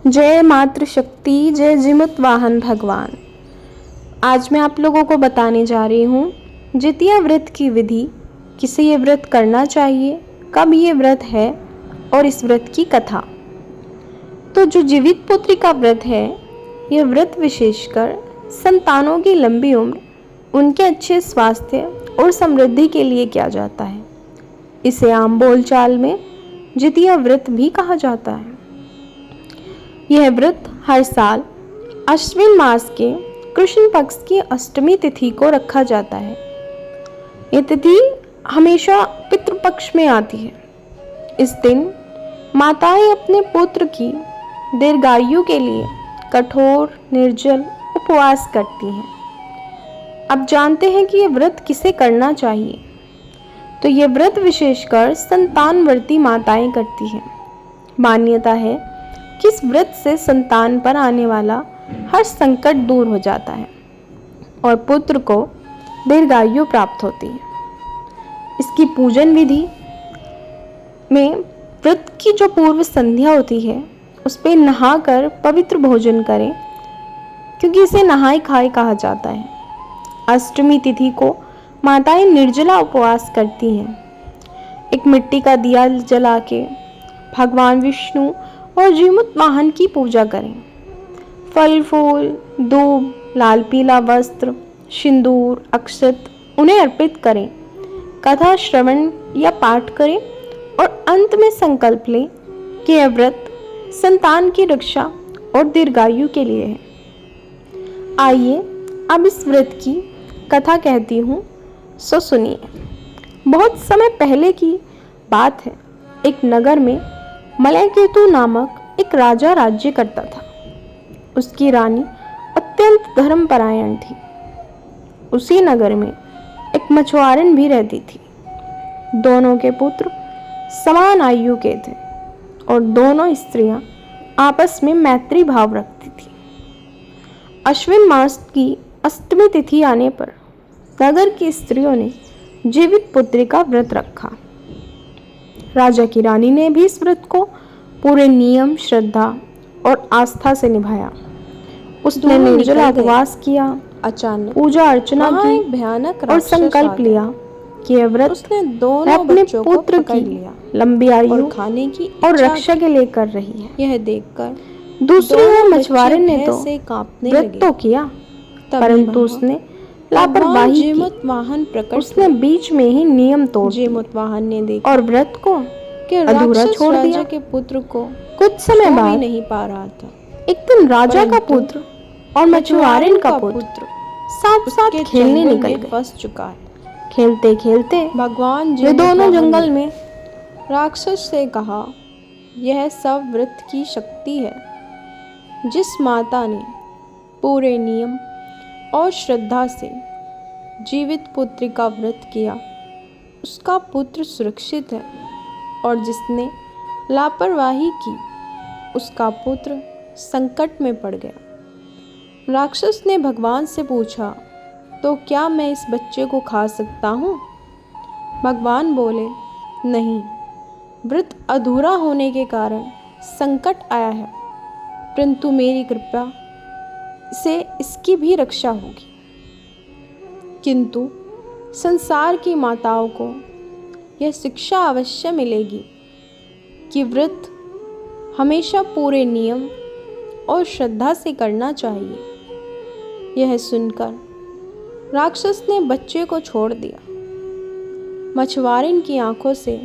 जय मातृशक्ति, जय जिमुत वाहन भगवान। आज मैं आप लोगों को बताने जा रही हूँ जितिया व्रत की विधि, किसे ये व्रत करना चाहिए, कब ये व्रत है और इस व्रत की कथा। तो जो जीवित पुत्री का व्रत है, यह व्रत विशेषकर संतानों की लंबी उम्र, उनके अच्छे स्वास्थ्य और समृद्धि के लिए किया जाता है। इसे आम बोलचाल में जितिया व्रत भी कहा जाता है। यह व्रत हर साल अश्विन मास के कृष्ण पक्ष की अष्टमी तिथि को रखा जाता है। यह तिथि हमेशा पितृपक्ष में आती है। इस दिन माताएं अपने पुत्र की दीर्घायु के लिए कठोर निर्जल उपवास करती हैं। अब जानते हैं कि यह व्रत किसे करना चाहिए। तो यह व्रत विशेषकर संतानवर्ती माताएं करती हैं। मान्यता है कि इस व्रत से संतान पर आने वाला हर संकट दूर हो जाता है और पुत्र को दीर्घायु प्राप्त होती है। इसकी पूजन विधि में व्रत की जो पूर्व संध्या होती है, उस पर नहाकर पवित्र भोजन करें, क्योंकि इसे नहाए खाए कहा जाता है। अष्टमी तिथि को माताएं निर्जला उपवास करती हैं। एक मिट्टी का दिया जला के भगवान विष्णु और जीमुत वाहन की पूजा करें। फल फूल, दूब, लाल पीला वस्त्र, सिंदूर, अक्षत उन्हें अर्पित करें। कथा श्रवण या पाठ करें और अंत में संकल्प लें कि यह व्रत संतान की रक्षा और दीर्घायु के लिए है। आइए अब इस व्रत की कथा कहती हूँ, सो सुनिए। बहुत समय पहले की बात है। एक नगर में मलयकेतु नामक एक राजा राज्य करता था। उसकी रानी अत्यंत धर्मपरायण थी। उसी नगर में एक मछुआरन भी रहती थी। दोनों के पुत्र समान आयु के थे और दोनों स्त्रियां आपस में मैत्री भाव रखती थी। अश्विन मास की अष्टमी तिथि आने पर नगर की स्त्रियों ने जीवित पुत्री का व्रत रखा। राजा की रानी ने भी इस व्रत को पूरे नियम, श्रद्धा और आस्था से निभाया। उसने निर्जला उपवास किया, अचानक पूजा अर्चना की, भयानक और संकल्प लिया कि यह व्रत उसने दोनों अपने पुत्र की लंबी आयु खाने की और रक्षा के लिए कर रही है। यह देखकर दूसरी ओर मछुआरे ने तो व्रत तो किया, परंतु उसने लापरवाही की। उसने बीच में ही नियम तोड़ दिया और व्रत को अधूरा छोड़ दिया। के पुत्र को कुछ समय बाद नहीं पा रहा था। एक दिन राजा का पुत्र और मछुआरन का पुत्र साथ साथ खेलने निकल गए। फंस चुका है। खेलते खेलते भगवान वे दोनों जंगल में राक्षस से कहा, यह सब व्रत की शक्ति है। जिस माता ने पूरे नियम और श्रद्धा से जीवित पुत्री का व्रत किया, उसका पुत्र सुरक्षित है, और जिसने लापरवाही की, उसका पुत्र संकट में पड़ गया। राक्षस ने भगवान से पूछा, तो क्या मैं इस बच्चे को खा सकता हूँ? भगवान बोले, नहीं, व्रत अधूरा होने के कारण संकट आया है, परंतु मेरी कृपा से इसकी भी रक्षा होगी। किंतु संसार की माताओं को यह शिक्षा अवश्य मिलेगी कि व्रत हमेशा पूरे नियम और श्रद्धा से करना चाहिए। यह सुनकर राक्षस ने बच्चे को छोड़ दिया। मछुआरन की आंखों से